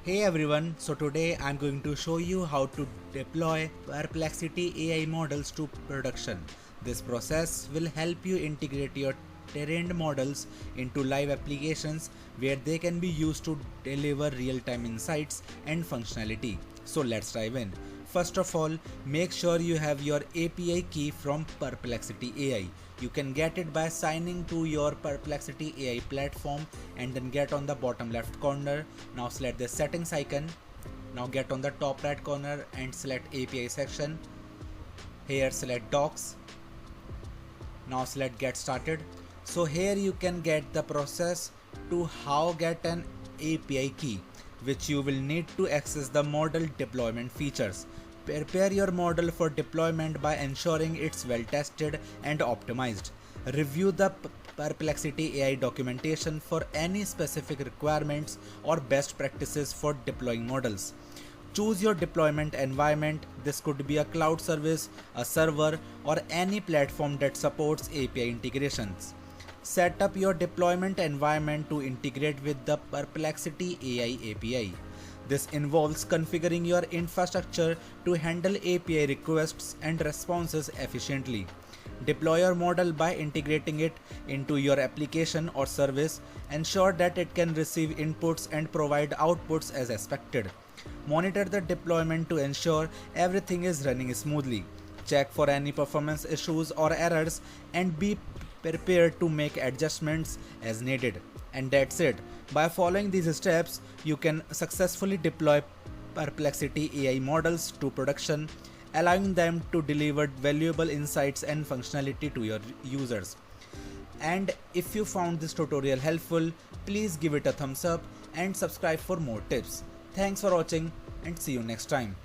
Hey everyone, so today I'm going to show you how to deploy Perplexity AI models to production. This process will help you integrate your trained models into live applications where they can be used to deliver real-time insights and functionality. So let's dive in. First of all, make sure you have your API key from Perplexity AI. You can get it by signing to your Perplexity AI platform and then get on the bottom left corner. Now select the settings icon. Now get on the top right corner and select API section. Here select docs. Now select get started. So here you can get the process to how get an API key, which you will need to access the model deployment features. Prepare your model for deployment by ensuring it's well tested and optimized. Review the Perplexity AI documentation for any specific requirements or best practices for deploying models. Choose your deployment environment. This could be a cloud service, a server, or any platform that supports API integrations. Set up your deployment environment to integrate with the Perplexity AI API. This involves configuring your infrastructure to handle API requests and responses efficiently. Deploy your model by integrating it into your application or service. Ensure that it can receive inputs and provide outputs as expected. Monitor the deployment to ensure everything is running smoothly. Check for any performance issues or errors and be prepared to make adjustments as needed. And that's it. By following these steps, you can successfully deploy Perplexity AI models to production, allowing them to deliver valuable insights and functionality to your users. And if you found this tutorial helpful, please give it a thumbs up and subscribe for more tips. Thanks for watching and see you next time.